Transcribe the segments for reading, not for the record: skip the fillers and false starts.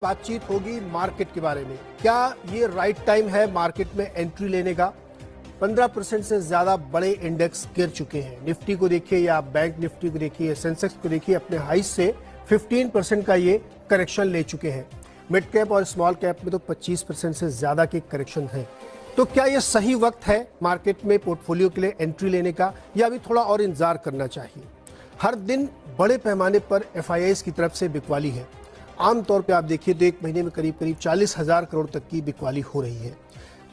बातचीत होगी मार्केट के बारे में। क्या ये राइट टाइम है मार्केट में एंट्री लेने का? 15% से ज्यादा बड़े इंडेक्स गिर चुके हैं। निफ्टी को देखिए या बैंक निफ्टी को देखिए, सेंसेक्स को देखिए, अपने हाई से 15% का ये करेक्शन ले चुके हैं। मिड कैप और स्मॉल कैप में तो 25% से ज्यादा के करेक्शन है। तो क्या ये सही वक्त है मार्केट में पोर्टफोलियो के लिए एंट्री लेने का, या अभी थोड़ा और इंतजार करना चाहिए? हर दिन बड़े पैमाने पर एफआईआईज की तरफ से बिकवाली है। आमतौर पे आप देखिए तो एक महीने में करीब 40,000 करोड़ तक की बिकवाली हो रही है।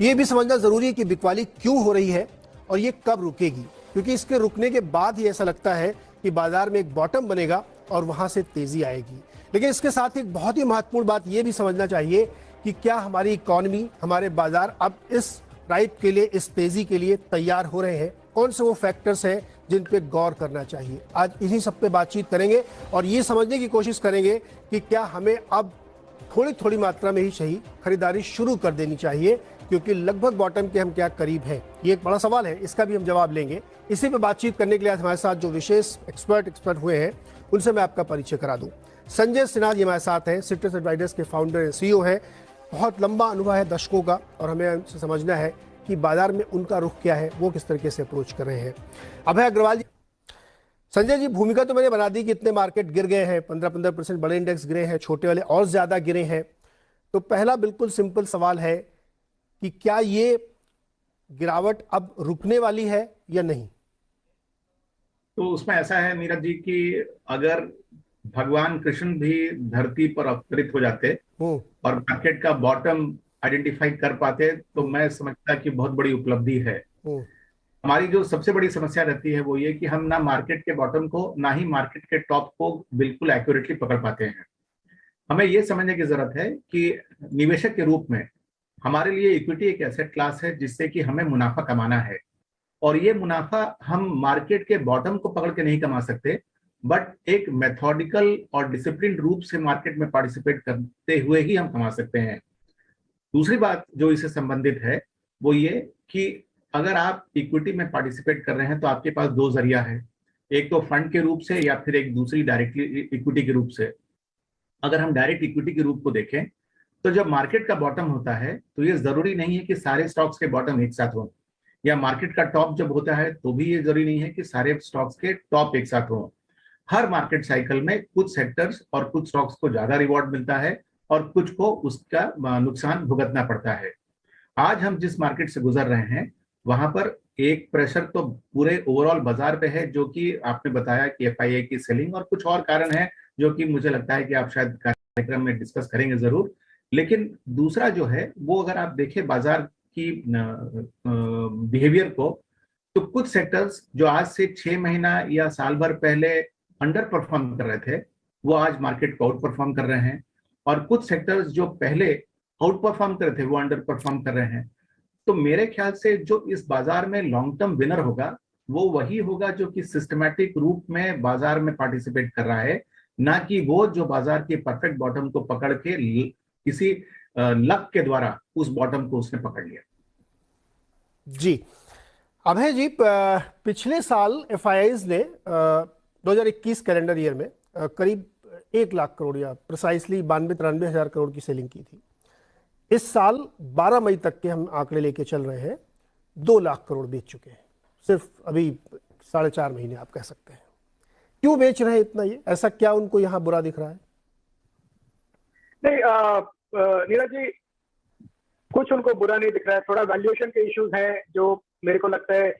ये भी समझना जरूरी है कि बिकवाली क्यों हो रही है और ये कब रुकेगी, क्योंकि इसके रुकने के बाद ही ऐसा लगता है कि बाजार में एक बॉटम बनेगा और वहां से तेजी आएगी। लेकिन इसके साथ एक बहुत ही महत्वपूर्ण बात यह भी समझना चाहिए कि क्या हमारी इकोनॉमी, हमारे बाजार अब इस राइड के लिए, इस तेजी के लिए तैयार हो रहे हैं? कौन से वो फैक्टर्स हैं जिन पे गौर करना चाहिए? आज इन्हीं सब पे बातचीत करेंगे और ये समझने की कोशिश करेंगे कि क्या हमें अब थोड़ी थोड़ी मात्रा में ही सही खरीदारी शुरू कर देनी चाहिए, क्योंकि लगभग बॉटम के हम क्या करीब हैं। ये एक बड़ा सवाल है, इसका भी हम जवाब लेंगे। इसी पे बातचीत करने के लिए आज हमारे साथ जो विशेष एक्सपर्ट हुए हैं उनसे मैं आपका परिचय करा दूं। संजय सिन्हा जी हमारे साथ हैं, सिट्रस एडवाइजर्स के फाउंडर एंड सीईओ हैं। बहुत लंबा अनुभव है, दशकों का, और हमें उनसे समझना है कि बाजार में उनका रुख क्या है, वो किस तरीके से अप्रोच कर रहे हैं। अभय अग्रवाल जी। संजय जी, भूमिका तो मैंने बना दी कि इतने मार्केट गिर गए हैं, 15% बड़े इंडेक्स गिरे हैं, छोटे वाले और ज्यादा गिरे हैं। तो पहला बिल्कुल सिंपल सवाल है कि क्या ये गिरावट अब रुकने वाली है या नहीं? तो उसमें ऐसा है नीरज जी कि अगर भगवान कृष्ण भी धरती पर अवतरित हो जाते और मार्केट का बॉटम आइडेंटिफाई कर पाते तो मैं समझता कि बहुत बड़ी उपलब्धि है। हमारी जो सबसे बड़ी समस्या रहती है वो ये कि हम ना मार्केट के बॉटम को ना ही मार्केट के टॉप को बिल्कुल एक्यूरेटली पकड़ पाते हैं। हमें ये समझने की जरूरत है कि निवेशक के रूप में हमारे लिए इक्विटी एक एसेट क्लास है जिससे कि हमें मुनाफा कमाना है, और ये मुनाफा हम मार्केट के बॉटम को पकड़ के नहीं कमा सकते, बट एक मेथोडिकल और डिसिप्लिन रूप से मार्केट में पार्टिसिपेट करते हुए ही हम कमा सकते हैं। दूसरी बात जो इससे संबंधित है वो ये कि अगर आप इक्विटी में पार्टिसिपेट कर रहे हैं तो आपके पास दो जरिया है, एक तो फंड के रूप से या फिर एक दूसरी डायरेक्टली इक्विटी के रूप से। अगर हम डायरेक्ट इक्विटी के रूप को देखें तो जब मार्केट का बॉटम होता है तो ये जरूरी नहीं है कि सारे स्टॉक्स के बॉटम एक साथ हों, या मार्केट का टॉप जब होता है तो भी ये जरूरी नहीं है कि सारे स्टॉक्स के टॉप एक साथ हों। हर मार्केट साइकिल में कुछ सेक्टर्स और कुछ स्टॉक्स को ज्यादा रिवॉर्ड मिलता है और कुछ को उसका नुकसान भुगतना पड़ता है। आज हम जिस मार्केट से गुजर रहे हैं वहां पर एक प्रेशर तो पूरे ओवरऑल बाजार पे है, जो कि आपने बताया कि एफआईआई की सेलिंग और कुछ और कारण है जो कि मुझे लगता है कि आप शायद कार्यक्रम में डिस्कस करेंगे जरूर। लेकिन दूसरा जो है वो अगर आप देखें बाजार की बिहेवियर को, तो कुछ सेक्टर्स जो आज से 6 महीना या साल भर पहले अंडर परफॉर्म कर रहे थे वो आज मार्केट को आउट परफॉर्म कर रहे हैं, और कुछ सेक्टर्स जो पहले आउट परफॉर्म कर रहे थे वो अंडर परफॉर्म कर रहे हैं। तो मेरे ख्याल से जो इस बाजार में लॉन्ग टर्म विनर होगा वो वही होगा जो कि सिस्टमैटिक रूप में बाजार में पार्टिसिपेट कर रहा है, ना कि वो जो बाजार के परफेक्ट बॉटम को पकड़ के किसी लक के द्वारा उस बॉटम को उसने पकड़ लिया। जी अभय जी, पिछले साल एफआईआईज ने 2021 कैलेंडर ईयर में करीब 1 लाख करोड़ या प्रिसाइसली 92-93 हजार करोड़ की सेलिंग की थी। इस साल 12 मई तक के हम आंकड़े लेके चल रहे हैं, 2 लाख करोड़ बेच चुके हैं सिर्फ अभी 4.5 महीने आप कह सकते हैं। क्यों बेच रहे हैं इतना? ये ऐसा क्या उनको यहाँ बुरा दिख रहा है? नहीं नीरज जी, कुछ उनको बुरा नहीं दिख रहा है, थोड़ा वैल्यूएशन के इश्यूज हैं जो मेरे को लगता है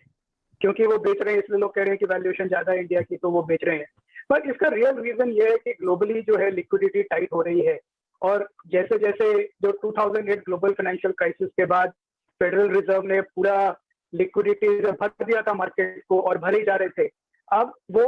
क्योंकि वो बेच रहे हैं इसलिए लोग कह रहे हैं कि वैल्यूएशन ज्यादा है इंडिया की तो वो बेच रहे हैं। पर इसका रियल रीजन ये है कि ग्लोबली जो है लिक्विडिटी टाइट हो रही है, और जैसे जैसे जो 2008 ग्लोबल फाइनेंशियल क्राइसिस के बाद फेडरल रिजर्व ने पूरा लिक्विडिटी भर दिया था मार्केट को और भरे जा रहे थे, अब वो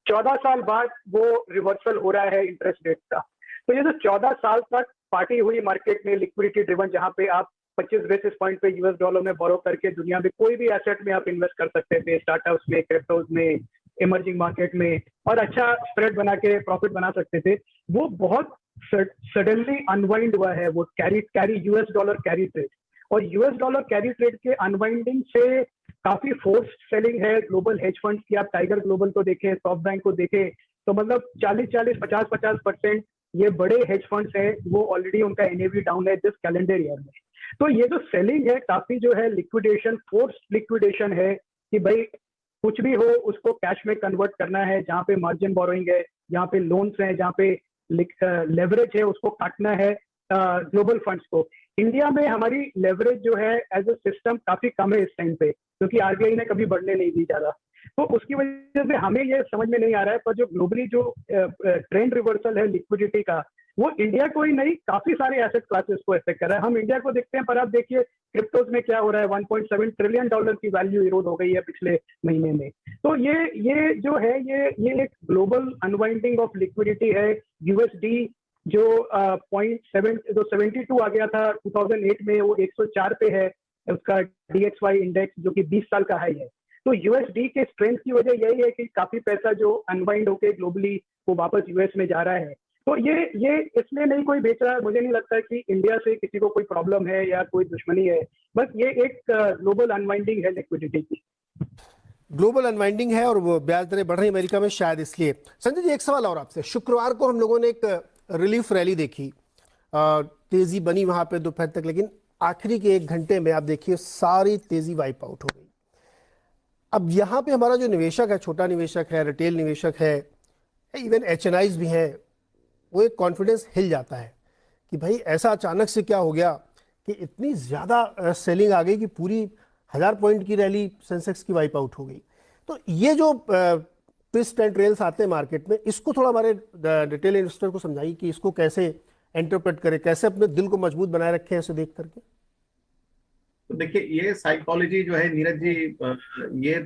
14 साल बाद वो रिवर्सल हो रहा है इंटरेस्ट रेट का। तो ये जो 14 साल तक पार्टी हुई मार्केट में लिक्विडिटी ड्रिवन, जहां पे आप 25 बेसिस पॉइंट पे यूएस डॉलर में बोरो करके दुनिया में कोई भी एसेट में आप इन्वेस्ट कर सकते थे, स्टार्टअप्स में, क्रिप्टोज में, इमर्जिंग मार्केट में, और अच्छा स्प्रेड बना के प्रॉफिट बना सकते थे, वो बहुत सडनली अनवाइंड हुआ है। वो carry US dollar carry trade, और यूएस डॉलर कैरी ट्रेड के अनवाइंडिंग से काफी फोर्स सेलिंग है ग्लोबल हेज फंड्स की। आप टाइगर ग्लोबल को देखें, सॉफ्ट बैंक को देखें, तो मतलब 40-40, 50-50% ये बड़े हेज फंड्स हैं, वो ऑलरेडी उनका एनएवी डाउन है दिस कैलेंडर ईयर में। तो ये जो सेलिंग है काफी जो है लिक्विडेशन, फोर्स्ड लिक्विडेशन है कि भाई कुछ भी हो उसको कैश में कन्वर्ट करना है, जहाँ पे मार्जिन बोरोइंग है, जहाँ पे लोन्स है, जहाँ पे लेवरेज है उसको काटना है ग्लोबल फंड्स को। इंडिया में हमारी लेवरेज जो है एज ए सिस्टम काफी कम है इस टाइम पे, क्योंकि आरबीआई ने कभी बढ़ने नहीं दी ज्यादा। तो उसकी वजह से हमें ये समझ में नहीं आ रहा है, पर जो ग्लोबली जो ट्रेंड रिवर्सल है लिक्विडिटी का, वो इंडिया को ही नहीं काफी सारे एसेट क्लासेस को इफेक्ट कर रहा है। हम इंडिया को देखते हैं, पर आप देखिए क्रिप्टोज में क्या हो रहा है, 1.7 ट्रिलियन डॉलर की वैल्यू इरोड हो गई है पिछले महीने में। तो ये जो है ये एक ग्लोबल अनवाइंडिंग ऑफ लिक्विडिटी है। यूएसडी जो 72 आ गया था 2008 में, वो 104 पे है उसका DXY इंडेक्स, जो कि 20 साल का हाई है। तो यूएसडी के स्ट्रेंथ की वजह यही है कि काफी पैसा जो अनवाइंड होके ग्लोबली वो वापस यूएस में जा रहा है। तो ये इसलिए नहीं कोई बेच रहा है, मुझे नहीं लगता कि इंडिया से किसी को कोई प्रॉब्लम है या कोई दुश्मनी है, बस ये एक ग्लोबल अनवाइंडिंग है लिक्विडिटी की। ग्लोबल अनवाइंडिंग है और वो ब्याज दरें बढ़ रही अमेरिका में शायद इसलिए। संजय जी, एक सवाल और आपसे। शुक्रवार को हम लोगों ने एक रिलीफ रैली देखी, तेजी बनी वहां पे दोपहर तक, लेकिन आखिरी के 1 घंटे में आप देखिए सारी तेजी वाइप आउट हो गई। अब यहाँ पे हमारा जो निवेशक है, छोटा निवेशक है, रिटेल निवेशक है, इवन HNIs भी हैं, वो एक कॉन्फिडेंस हिल जाता है कि भाई ऐसा अचानक से क्या हो गया कि इतनी ज़्यादा सेलिंग आ गई कि पूरी 1000 पॉइंट की रैली सेंसेक्स की वाइप आउट हो गई। तो ये जो ट्विस्ट एंड ट्रेल्स आते हैं मार्केट में, इसको थोड़ा हमारे रिटेल इन्वेस्टर को समझाइए कि इसको कैसे इंटरप्रेट करें, कैसे अपने दिल को मजबूत बनाए रखें ऐसे देख करके। तो देखिए, ये साइकोलॉजी जो है नीरज जी, ये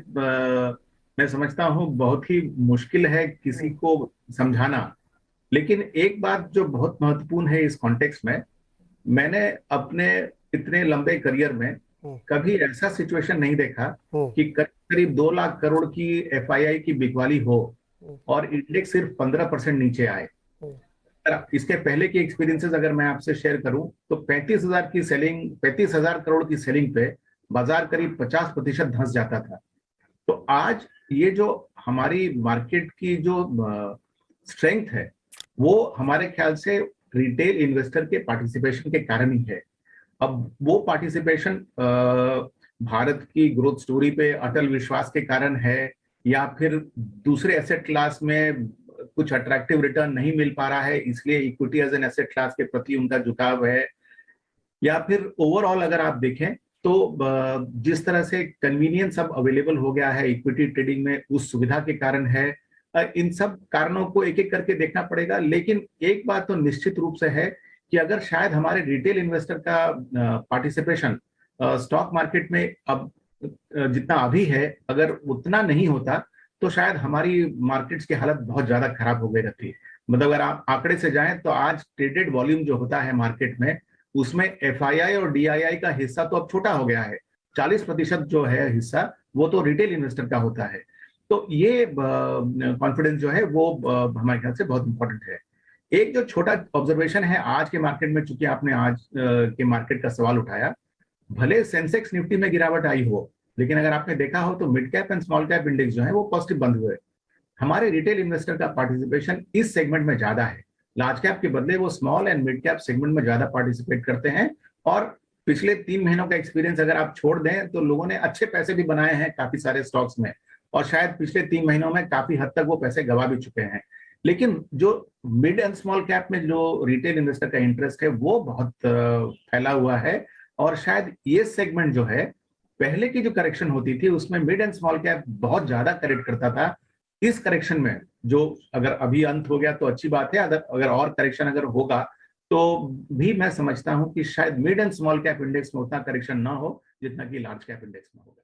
मैं समझता हूँ बहुत ही मुश्किल है किसी को समझाना। लेकिन एक बात जो बहुत महत्वपूर्ण है इस कॉन्टेक्स्ट में, मैंने अपने इतने लंबे करियर में कभी ऐसा सिचुएशन नहीं देखा कि करीब 2 लाख करोड़ की FII की बिकवाली हो और इंडेक्स सिर्फ 15% नीचे आए। इसके पहले की एक्सपीरियंसेस अगर मैं आपसे शेयर करूं तो 35,000 करोड़ की सेलिंग पे बाजार करीब 50% धंस जाता था। तो आज ये जो हमारी मार्केट की जो स्ट्रेंथ है, वो हमारे ख्याल से रिटेल इन्वेस्टर के पार्टिसिपेशन के कारण ही है। अब वो पार्टिसिपेशन भारत की ग्रोथ स्टोरी पे अटल विश्वास के कारण है, या फिर दूसरे एसेट क्लास में कुछ अट्रैक्टिव रिटर्न नहीं मिल पा रहा है इसलिए equity as an asset class के प्रति उनका झुकाव है, या फिर ओवरऑल अगर आप देखें तो जिस तरह से कन्वीनियंस अब अवेलेबल हो गया है इक्विटी ट्रेडिंग में, उस सुविधा के कारण है। इन सब कारणों को एक एक करके देखना पड़ेगा। लेकिन एक बात तो निश्चित रूप से है कि अगर शायद हमारे रिटेल इन्वेस्टर का पार्टिसिपेशन स्टॉक मार्केट में अब जितना अभी है, अगर उतना नहीं होता तो शायद हमारी मार्केट्स की हालत बहुत ज्यादा खराब हो गई रहती। मतलब अगर आप आंकड़े से जाएं तो आज ट्रेडेड वॉल्यूम जो होता है मार्केट में, उसमें FII और DII का हिस्सा तो अब छोटा हो गया है। 40% जो है हिस्सा वो तो रिटेल इन्वेस्टर का होता है। तो ये कॉन्फिडेंस जो है वो हमारे ख्याल से बहुत इंपॉर्टेंट है। एक जो छोटा ऑब्जर्वेशन है आज के मार्केट में, चूंकि आपने आज के मार्केट का सवाल उठाया, भले सेंसेक्स निफ्टी में गिरावट आई हो, लेकिन अगर आपने देखा हो तो mid cap and small cap index जो है वो पॉजिटिव बंद हुए। हमारे रिटेल इन्वेस्टर का पार्टिसिपेशन इस सेगमेंट में ज्यादा है। लार्ज कैप के बदले वो small and mid cap segment में ज्यादा पार्टिसिपेट करते हैं। और पिछले 3 महीनों का एक्सपीरियंस अगर आप छोड़ दें तो लोगों ने अच्छे पैसे भी बनाए हैं काफी सारे स्टॉक्स में, और शायद पिछले 3 महीनों में काफी हद तक वो पैसे गवा भी चुके हैं। लेकिन जो मिड एंड स्मॉल कैप में जो रिटेल इन्वेस्टर का इंटरेस्ट है वो बहुत फैला हुआ है। और शायद ये सेगमेंट जो है, पहले की जो करेक्शन होती थी उसमें मिड एंड स्मॉल कैप बहुत ज्यादा करेक्ट करता था। इस करेक्शन में जो अगर अभी अंत हो गया तो अच्छी बात है, अगर और करेक्शन अगर होगा तो भी मैं समझता हूं कि शायद mid and small cap index में उतना करेक्शन ना हो जितना कि लार्ज कैप इंडेक्स में होगा।